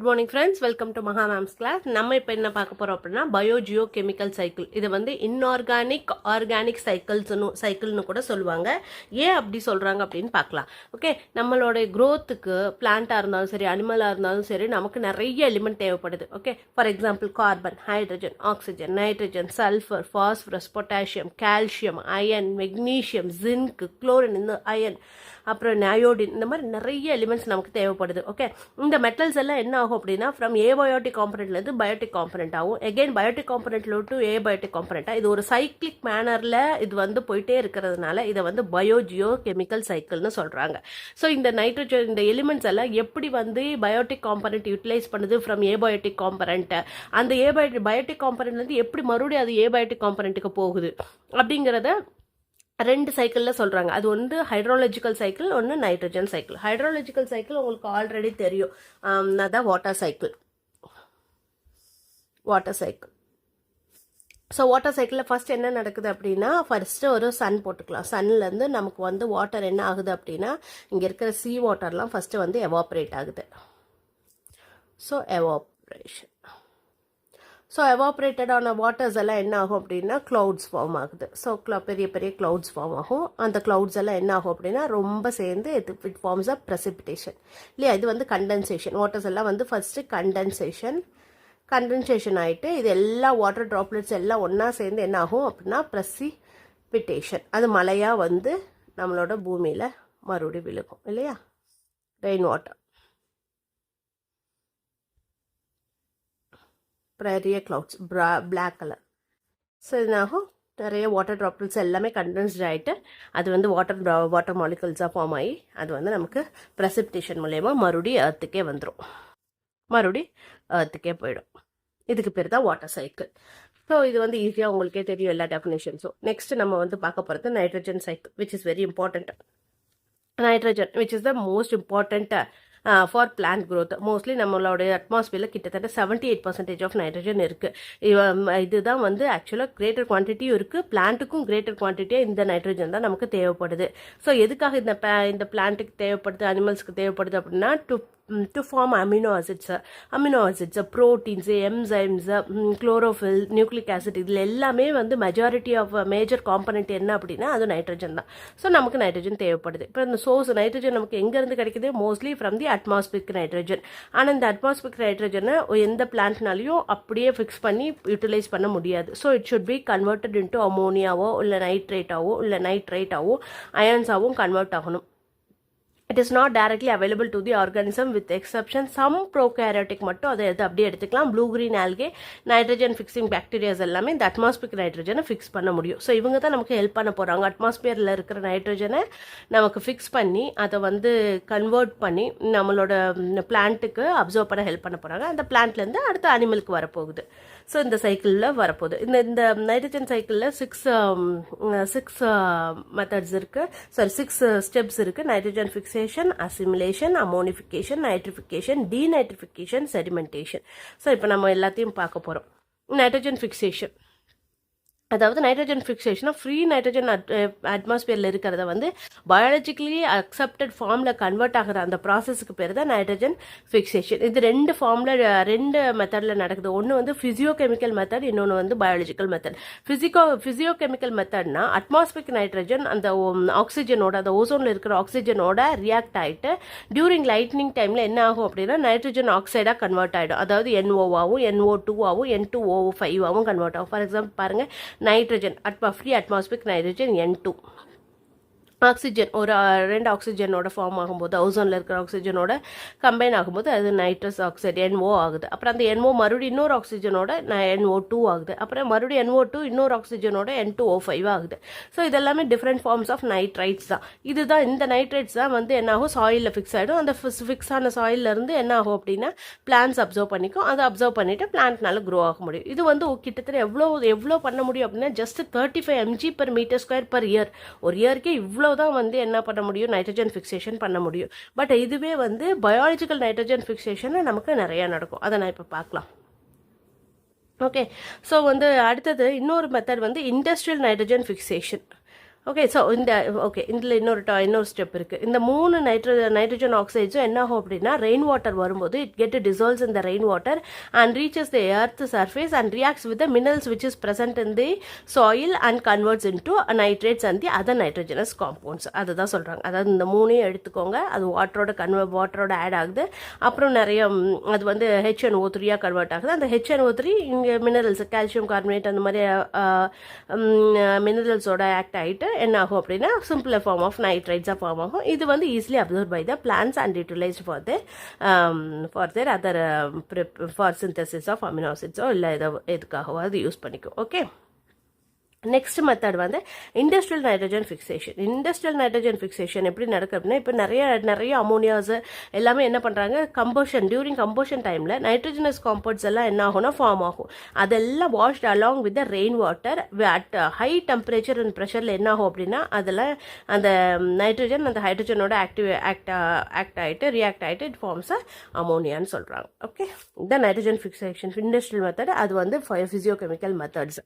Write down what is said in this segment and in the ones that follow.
Good morning friends, welcome to மகா mams class. நம்ம இப்போ என்ன பார்க்க போகிறோம் அப்படின்னா பயோஜியோ கெமிக்கல் சைக்கிள். இது வந்து இன்ஆர்கானிக் ஆர்கானிக் சைக்கிள்னு கூட சொல்லுவாங்க. ஏன் அப்படி சொல்கிறாங்க அப்படின்னு பார்க்கலாம். ஓகே, நம்மளோட க்ரோத்துக்கு பிளான்ட்டாக இருந்தாலும் சரி, அனிமலாக இருந்தாலும் சரி, நமக்கு நிறைய எலிமெண்ட் தேவைப்படுது. Okay, for example carbon, hydrogen, oxygen, nitrogen, sulphur, phosphorus, potassium, calcium, iron, magnesium, zinc, chlorine, இந்த அயன், அப்புறம் அயோடின், இந்த மாதிரி நிறைய எலிமெண்ட்ஸ் நமக்கு தேவைப்படுது. ஓகே, இந்த மெட்டல்ஸ் எல்லாம் என்ன ஆகும் அப்படின்னா ஃப்ரம் ஏபயோட்டிக் காம்பனண்ட்லேருந்து பயோட்டிக் காம்பனண்ட் ஆகும். எகெயின் பயோட்டிக் காம்பனண்ட்ல டு ஏபயோட்டிக் காம்பனண்டா இது ஒரு சைக்கிளிக் மேனரில் இது வந்து போயிட்டே இருக்கிறதுனால இதை வந்து பயோஜியோ கெமிக்கல் சைக்கிள்னு சொல்கிறாங்க. ஸோ இந்த நைட்ரஜன், இந்த எலிமெண்ட்ஸ் எல்லாம் எப்படி வந்து பயோட்டிக் காம்பனண்ட் யூட்டிலைஸ் பண்ணுது ஃப்ரம் ஏபயோட்டிக் காம்பனண்ட், அந்த பயோட்டிக் காம்பனண்ட்லேருந்து எப்படி மறுபடியும் அது ஏபயோட்டிக் காம்பனண்ட்டுக்கு போகுது அப்படிங்கிறத ரெண்டு சைக்கிளில் சொல்கிறாங்க. அது வந்து ஹைட்ரோலஜிக்கல் சைக்கிள், ஒன்று நைட்ரஜன் சைக்கிள். ஹைட்ரோலஜிக்கல் சைக்கிள் உங்களுக்கு ஆல்ரெடி தெரியும், அதான் வாட்டர் சைக்கிள். ஸோ வாட்டர் சைக்கிளில் ஃபர்ஸ்ட் என்ன நடக்குது அப்படின்னா, ஃபர்ஸ்ட்டு ஒரு சன் போட்டுக்கலாம். சன்லேருந்து நமக்கு வந்து வாட்டர் என்ன ஆகுது அப்படின்னா, இங்கே இருக்கிற சீ வாட்டர்லாம் ஃபர்ஸ்ட்டு வந்து எவாப்ரேட் ஆகுது. ஸோ எவாப்ரேட்டடான வாட்டர்ஸ் எல்லாம் என்ன ஆகும் அப்படின்னா க்ளவுட்ஸ் ஃபார்ம் ஆகுது. ஸோ பெரிய பெரிய க்ளவுட்ஸ் ஃபார்ம் ஆகும். அந்த க்ளவுட்ஸ் எல்லாம் என்ன ஆகும் அப்படின்னா ரொம்ப சேர்ந்து இட் ஃபார்ம்ஸ் ஆஃப் ப்ரெசிபிடேஷன் இல்லையா. இது வந்து கண்டென்சேஷன். வாட்டர்ஸ் எல்லாம் வந்து ஃபர்ஸ்ட்டு கண்டென்சேஷன் ஆகிட்டு இது எல்லா வாட்டர் ட்ராப்லெட்ஸ் எல்லாம் ஒன்றா சேர்ந்து என்ன ஆகும் அப்படின்னா ப்ரெசிபிடேஷன். அது மழையாக வந்து நம்மளோட பூமியில் மறுபடியும் விழுகும் இல்லையா, ரெயின் வாட்டர். பெரிய க்ளவுட்ஸ் பிளாக் கலர். ஸோ இதனாகும் நிறைய வாட்டர் ட்ராப்லெட்ஸ் எல்லாமே கண்டென்ஸ்ட் ஆகிட்டு அது வந்து வாட்டர் மாலிகுல்ஸாக ஃபார்ம் ஆகி அது வந்து நமக்கு ப்ரெசிபிடேஷன் மூலயமா மறுபடியும் எர்த்துக்கே வந்துடும், மறுபடியும் எர்த்துக்கே போயிடும். இதுக்கு பேர் தான் வாட்டர் சைக்கிள். ஸோ இது வந்து ஈஸியாக உங்களுக்கே தெரியும் எல்லா டெஃபினேஷன்ஸும். நெக்ஸ்ட் நம்ம வந்து பார்க்க போகிறது nitrogen cycle, which is very important. Nitrogen which is the most important for plant growth. Mostly நம்மளோட அட்மாஸ்பியரில் கிட்டத்தட்ட 78% ஆஃப் நைட்ரஜன் இருக்குது. இதுதான் வந்து ஆக்சுவலாக கிரேட்டர் குவான்டிட்டியும் இருக்குது, பிளான்ட்டுக்கும் கிரேட்டர் குவான்டிட்டியாக இந்த நைட்ரஜன் தான் நமக்கு தேவைப்படுது. ஸோ எதுக்காக இந்த பிளான்ட்டுக்கு தேவைப்படுது, அனிமல்ஸ்க்கு தேவைப்படுது அப்படின்னா to form amino acids, proteins, enzymes, chlorophyll, nucleic acid, இதில் எல்லாமே வந்து மெஜாரிட்டி ஆஃப் மேஜர் காம்பனண்ட் என்ன அப்படின்னா அது நைட்ரஜன் தான். ஸோ நமக்கு நைட்ரஜன் தேவைப்படுது. இப்போ இந்த சோர்ஸ் நைட்ரஜன் நமக்கு எங்கேருந்து கிடைக்குது, mostly from the atmospheric nitrogen. ஆனால் இந்த அட்மாஸ்பியரிக் நைட்ரஜனை எந்த பிளான்ட்னாலையும் அப்படியே ஃபிக்ஸ் பண்ணி யூட்டிலைஸ் பண்ண முடியாது. So it should be converted into அமோனியாவோ இல்லை நைட்ரேட்டாவோ அயன்ஸாகவும் கன்வெர்ட் ஆகணும். It is not directly available to the organism with exception some prokaryotic மட்டும் அதை அப்படியே எடுத்துக்கலாம். Blue green algae, nitrogen fixing bacterias எல்லாமே இந்த அட்மாஸ்பியரிக் நைட்ரஜனை ஃபிக்ஸ் பண்ண முடியும். ஸோ இவங்க தான் நமக்கு ஹெல்ப் பண்ண போகிறாங்க. அட்மாஸ்பியரில் இருக்கிற நைட்ரஜனை நமக்கு ஃபிக்ஸ் பண்ணி அதை வந்து கன்வெர்ட் பண்ணி நம்மளோட பிளான்ட்டுக்கு அப்சர்வ் பண்ண ஹெல்ப் பண்ண போகிறாங்க. அந்த பிளான்ட்லேருந்து அடுத்த அனிமலுக்கு வரப்போகுது. ஸோ இந்த சைக்கிளில் வரப்போகுது. இந்த நைட்ரஜன் சைக்கிளில் சிக்ஸ் மெத்தட்ஸ் இருக்குது, 6 ஸ்டெப்ஸ் இருக்குது. Nitrogen fixation, assimilation, ammonification, nitrification, denitrification, sedimentation. So இப்போ நம்ம எல்லாத்தையும் பார்க்க போகிறோம். நைட்ரஜன் ஃபிக்ஸேஷன், அதாவது நைட்ரஜன் ஃபிக்ஸேஷனாக ஃப்ரீ நைட்ரஜன் அட்மாஸ்பியரில் இருக்கிறத வந்து பயாலஜிக்கலி அக்செப்டட் ஃபார்மில் கன்வெர்ட் ஆகிற அந்த ப்ராசஸுக்கு பேர் தான் நைட்ரஜன் ஃபிக்ஸேஷன். இது ரெண்டு மெத்தடில் நடக்குது. ஒன்று வந்து ஃபிசியோகெமிக்கல் மெத்தட், இன்னொன்று வந்து பயாலஜிக்கல் மெத்தட். ஃபிசியோகெமிக்கல் மெத்தட்னா அட்மாஸ்பியரிக் நைட்ரஜன் அந்த ஆக்சிஜனோட, அந்த ஓசோனில் இருக்கிற ஆக்சிஜனோட ரியாக்ட் ஆகிட்டு டியூரிங் லைட்னிங் டைமில் என்ன ஆகும் அப்படின்னா நைட்ரஜன் ஆக்சைடாக கன்வெர்ட் ஆகிடும். அதாவது NO2 ஆகும், N2O5 கன்வெர்ட் ஆகும். ஃபார் எக்ஸாம்பிள் பாருங்கள், nitrogen free atmospheric nitrogen N2, oxygen ஒரு 2 ஆக்சிஜனோட ஃபார்ம் ஆகும்போது, ஓசோனில் இருக்கிற ஆக்சிஜனோட கம்பைன் ஆகும்போது அது நைட்ரஸ் ஆக்சைடு NO ஆகுது. அப்புறம் அந்த NO மறுபடியும் இன்னொரு ஆக்சிஜனோட NO2 ஆகுது. அப்புறம் மறுபடியும் NO2 இன்னொரு ஆக்சிஜனோட N2O5 ஆகுது. ஸோ இதெல்லாமே டிஃப்ரெண்ட் ஃபார்ம்ஸ் ஆஃப் நைட்ரைட்ஸ் தான். இதுதான் இந்த நைட்ரைட்ஸ் தான் வந்து என்ன ஆகும், சாயிலில் ஃபிக்ஸ் ஆகிடும். அந்த ஃபிக்ஸ் ஆன சாயிலிருந்து என்ன ஆகும் அப்படின்னா பிளான்ட்ஸ் அப்சர்வ் பண்ணிக்கும். அதை அப்சர்வ் பண்ணிவிட்டு பிளான்ட்னால க்ரோ ஆக முடியும். இது வந்து கிட்டத்தட்ட எவ்வளோ பண்ண முடியும் அப்படின்னா ஜஸ்ட் 35 mg/m² per year. ஒரு இயற்கே இவ்வளோ தான் வந்து என்ன பண்ண முடியும், நைட்ரஜன் ஃபிக்ஸேஷன் பண்ண முடியும். பட் இதுவே வந்து பயாலஜிக்கல் நைட்ரஜன் ஃபிக்ஸேஷன் நமக்கு நிறையா நடக்கும். அதை நான் இப்போ பார்க்கலாம். ஓகே, ஸோ வந்து அடுத்தது இன்னொரு மெத்தட் வந்து industrial nitrogen fixation. Okay. So இதில் இன்னொரு ஸ்டெப் இருக்குது. இந்த 3 நைட்ரஜன் ஆக்சைட்ஸும் என்ன ஆகும் அப்படின்னா ரெயின் வாட்டர் வரும்போது it dissolves in the rain water and reaches the earth surface and reacts with the minerals which is present in the soil and converts into nitrates and the other nitrogenous compounds. அதுதான் சொல்கிறாங்க. அதாவது இந்த 3ஐயும் எடுத்துக்கோங்க, அது வாட்டரோட add ஆகுது. அப்புறம் நிறைய அது வந்து HNO3 கன்வெர்ட் ஆகுது. அந்த HNO3 இங்கே மினரல்ஸ் கால்சியம் கார்பனேட் அந்த மாதிரி மினரல்ஸோட ஆக்ட் ஆகிட்டு என்ன ஆகும் அப்படின்னா சிம்பிளர் ஃபார்ம் ஆஃப் நைட்ரைட்ஸாக ஃபார்ம் ஆகும். இது வந்து easily absorb by the plants and utilised for their other for synthesis of amino ஆசிட்ஸோ இல்லை எதுக்காகவோ அது யூஸ் பண்ணிக்கும். ஓகே. நெக்ஸ்ட் மெத்தட் வந்து industrial nitrogen fixation. Industrial nitrogen fixation எப்படி நடக்குது அப்படின்னா இப்போ நிறைய அமோனியாஸ் எல்லாமே என்ன பண்ணுறாங்க டியூரிங் கம்போஷன் டைமில் நைட்ரஜனஸ் காம்பவுண்ட்ஸ் எல்லாம் என்ன ஆகும்னா ஃபார்ம் ஆகும். அதெல்லாம் washed along with the rain water at high temperature and ப்ரெஷரில் என்ன ஆகும் அப்படின்னா அதில் அந்த நைட்ரஜன் அந்த ஹைட்ரஜனோட ஆக்ட் ஆகிட்டு ரியாக்ட் ஆகிட்டு இட் ஃபார்ம்ஸ் அமோனியான்னு சொல்கிறாங்க. ஓகே. இந்த நைட்ரஜன் ஃபிக்சேஷன் இண்டஸ்ட்ரியல் மெத்தட் அது வந்து ஃபிசியோகெமிக்கல் மெத்தட்ஸ்.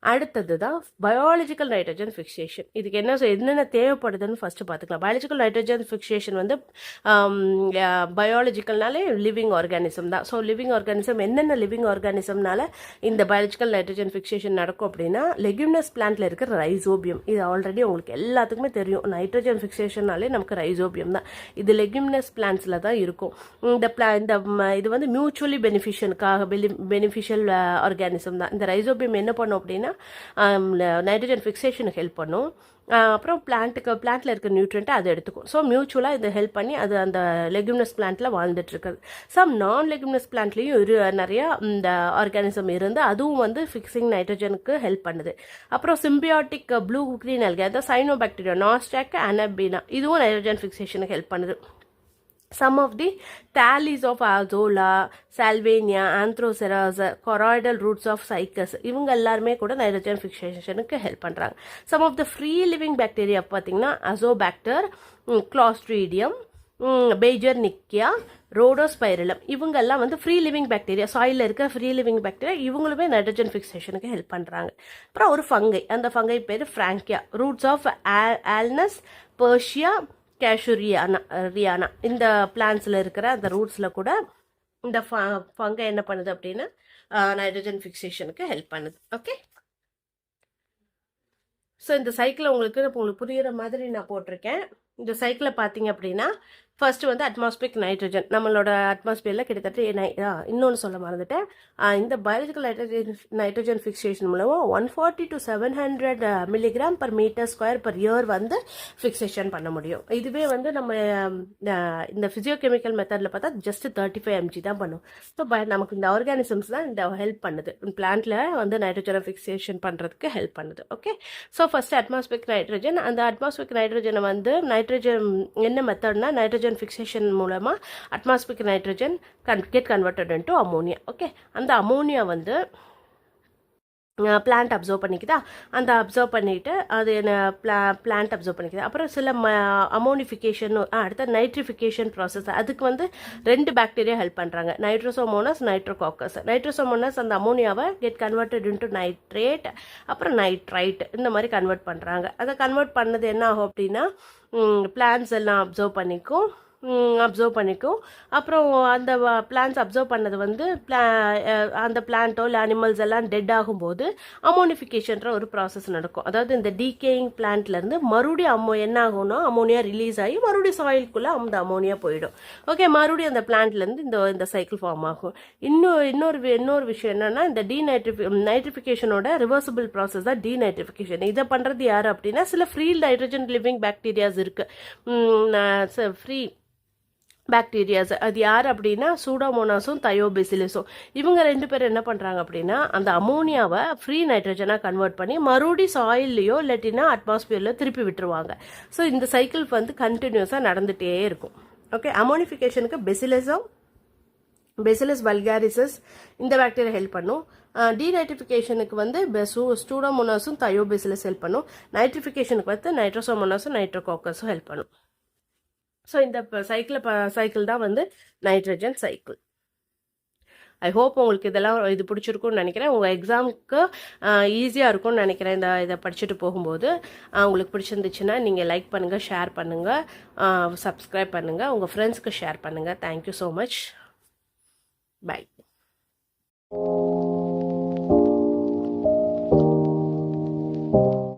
அடுத்தது தான் பயாலஜிக்கல் நைட்ரஜன் ஃபிக்சேஷன். இதுக்கு என்னென்ன தேவைப்படுதுன்னு ஃபஸ்ட்டு பார்த்துக்கலாம். பயாலஜிக்கல் நைட்ரஜன் ஃபிக்சேஷன் வந்து பயாலஜிக்கல்னாலே லிவிங் ஆர்கானிசம் தான். ஸோ லிவிங் ஆர்கானிசம் என்னென்ன லிவிங் ஆர்கானிசம்னால இந்த பயாலஜிக்கல் நைட்ரஜன் ஃபிக்சேஷன் நடக்கும் அப்படின்னா லெக்யூமினஸ் பிளான்ட்ல இருக்கிற ரைசோபியம். இது ஆல்ரெடி உங்களுக்கு எல்லாத்துக்குமே தெரியும். நைட்ரஜன் ஃபிக்சேஷனாலே நமக்கு ரைசோபியம் தான். இது லெக்யூமினஸ் பிளான்ட்ஸில் தான் இருக்கும். இது வந்து மியூச்சுவலி பெனிஃபிஷியல் ஆர்கானிசம் தான். இந்த ரைசோபியம் என்ன பண்ணும் அப்படின்னா நைட்ரஜன் ஃபிக்சேஷனுக்கு ஹெல்ப் பண்ணும். அப்புறம் பிளான்ட்ல இருக்க நியூட்ரியன்ட்டை அதை எடுத்துக்கும். ஸோ மியூச்சுவலாக இதை ஹெல்ப் பண்ணி அது அந்த லெக்யூமினஸ் பிளான்ட்ல வாழ்ந்துட்டு இருக்குது. சம் நான் லெக்யூமினஸ் பிளான்ட்லேயும் நிறைய இந்த ஆர்கானிசம் இருந்து அதுவும் வந்து ஃபிக்ஸிங் நைட்ரஜனுக்கு ஹெல்ப் பண்ணுது. அப்புறம் சிம்பியாட்டிக் ப்ளூ கிரீன் அல்கே அதாவது சைனோபாக்டீரியா நாஸ்டாக் அனபீனா இதுவும் நைட்ரஜன் ஃபிக்சேஷனுக்கு ஹெல்ப் பண்ணுது. Some of the tallies of Azolla, Salvinia, Anthroceras, choroidal roots of Cycas இவங்க எல்லாருமே கூட நைட்ரஜன் ஃபிக்சேஷனுக்கு ஹெல்ப் பண்ணுறாங்க. Some of the free living bacteria பார்த்தீங்கன்னா அசோபாக்டர், கிளாஸ்ட்ரீடியம், பெய்ஜர்னிக்கியா, ரோடோஸ்பைரலம் இவங்கெல்லாம் வந்து ஃப்ரீ லிவிங் பாக்டீரியா. சாயிலில் இருக்க ஃப்ரீ லிவிங் பாக்டீரியா இவங்களுமே நைட்ரஜன் ஃபிக்சேஷனுக்கு ஹெல்ப் பண்ணுறாங்க. அப்புறம் ஒரு ஃபங்கை, அந்த ஃபங்கை பேர் Frankia. Roots of Alnus, Purshia, Casuarina இந்த பிளான்ஸில் இருக்கிற அந்த ரூட்ஸில் கூட இந்த ஃபங்கை என்ன பண்ணுது அப்படின்னா நைட்ரஜன் ஃபிக்சேஷனுக்கு ஹெல்ப் பண்ணுது. ஓகே. ஸோ இந்த சைக்கிளை உங்களுக்கு புரிகிற மாதிரி நான் போட்டிருக்கேன். இந்த சைக்கிளை பார்த்தீங்க அப்படின்னா ஃபர்ஸ்ட் வந்து அட்மாஸ்பியரிக் நைட்ரஜன் நம்மளோட அட்மாஸ்பியரில் கிட்டத்தட்ட இன்னொன்று சொல்ல மறந்துட்டேன். இந்த பயாலஜிக்கல் நைட்ரஜன் ஃபிக்சேஷன் மூலமாக 140 to 700 milligram per meter square per year வந்து ஃபிக்சேஷன் பண்ண முடியும். இதுவே வந்து நம்ம இந்த ஃபிசியோகெமிக்கல் மெத்தடில் பார்த்தா ஜஸ்ட் 35 mg தான் பண்ணும். ஸோ நமக்கு இந்த ஆர்கானிசம்ஸ் தான் இந்த ஹெல்ப் பண்ணுது. பிளான்ட்ல வந்து நைட்ரஜனை ஃபிக்சேஷன் பண்ணுறதுக்கு ஹெல்ப் பண்ணுது. Okay. So first atmospheric nitrogen. அந்த அட்மாஸ்பியரிக் நைட்ரஜனை வந்து நைட்ரஜன் என்ன மெத்தட்னா நைட்ரஜன் ஃபிக்சேஷன் மூலமா atmospheric nitrogen get converted into ammonia. Okay. அந்த அமோனியா வந்து பிளான்ட் அப்சர்வ் பண்ணிக்குதா, அந்த அப்சர்வ் பண்ணிவிட்டு அது பிளான்ட் அப்சர்வ் பண்ணிக்குது. அப்புறம் சில அமோனிஃபிகேஷன் அடுத்த நைட்ரிஃபிகேஷன் ப்ராசஸ் அதுக்கு வந்து 2 பாக்டீரியா ஹெல்ப் பண்ணுறாங்க. Nitrosomonas, Nitrococcus. நைட்ரோசோமோனஸ் அந்த அமோனியாவை கெட் கன்வெர்டட் இன்டு நைட்ரேட் அப்புறம் நைட்ரைட் இந்த மாதிரி கன்வெர்ட் பண்ணுறாங்க. அதை கன்வெர்ட் பண்ணது என்ன ஆகும் அப்படின்னா பிளான்ட்ஸ் எல்லாம் அப்சர்வ் பண்ணிக்கும். அப்புறம் அந்த பிளான்ஸ் அப்சர்வ் பண்ணது வந்து அந்த பிளான்ட்டோ இல்லை அனிமல்ஸ் எல்லாம் டெட் ஆகும்போது அமோனிஃபிகேஷன்ற ஒரு ப்ராசஸ் நடக்கும். அதாவது இந்த டீகேயிங் பிளான்ட்லேருந்து மறுபடியும் என்ன ஆகும்னா அமோனியா ரிலீஸ் ஆகி மறுபடியும் சாயிலுக்குள்ளே அந்த அமோனியா போயிடும். ஓகே. மறுபடியும் அந்த பிளான்ட்லேருந்து இந்த சைக்கிள் ஃபார்ம் ஆகும். இன்னொரு விஷயம் என்னன்னா இந்த நைட்ரிஃபிகேஷனோட ரிவர்சிபிள் ப்ராசஸ் தான் டீநைட்ரிஃபிகேஷன். இதை பண்ணுறது யார் அப்படின்னா சில ஃப்ரீ நைட்ரஜன் லிவிங் பாக்டீரியாஸ் இருக்குது. ஃப்ரீ பாக்டீரியாஸ் அது யார் அப்படின்னா சூடோமோனாஸும் தயோபெசிலிஸும். இவங்க 2 பேரும் என்ன பண்ணுறாங்க அப்படின்னா அந்த அமோனியாவை ஃப்ரீ நைட்ரஜனாக கன்வெர்ட் பண்ணி மறுபடியும் சாயில்லையோ இல்லாட்டினா அட்மாஸ்பியரில் திருப்பி விட்டுருவாங்க. ஸோ இந்த சைக்கிள் வந்து கண்டினியூஸாக நடந்துகிட்டே இருக்கும். ஓகே. அமோனிஃபிகேஷனுக்கு பெசிலஸ் வல்காரிசஸ் இந்த பாக்டீரியா ஹெல்ப் பண்ணும். டீநைட்ரிஃபிகேஷனுக்கு வந்து ஸ்டூடோமோனாஸும் தயோபெசிலஸ் ஹெல்ப் பண்ணும். நைட்ரிஃபிகேஷனுக்கு வந்து நைட்ரோசோமோனாஸும் நைட்ரோகாக்கஸும் ஹெல்ப் பண்ணும். ஸோ இந்த சைக்கிள் தான் வந்து நைட்ரஜன் சைக்கிள். ஐ ஹோப் உங்களுக்கு இது பிடிச்சிருக்கும்னு நினைக்கிறேன். உங்கள் எக்ஸாமுக்கு ஈஸியாக இருக்கும்னு நினைக்கிறேன். இதை படிச்சுட்டு போகும்போது உங்களுக்கு பிடிச்சிருந்துச்சுன்னா நீங்கள் லைக் பண்ணுங்கள், ஷேர் பண்ணுங்கள், சப்ஸ்கிரைப் பண்ணுங்கள், உங்கள் ஃப்ரெண்ட்ஸ்க்கு ஷேர் பண்ணுங்கள். Thank you so much. பை.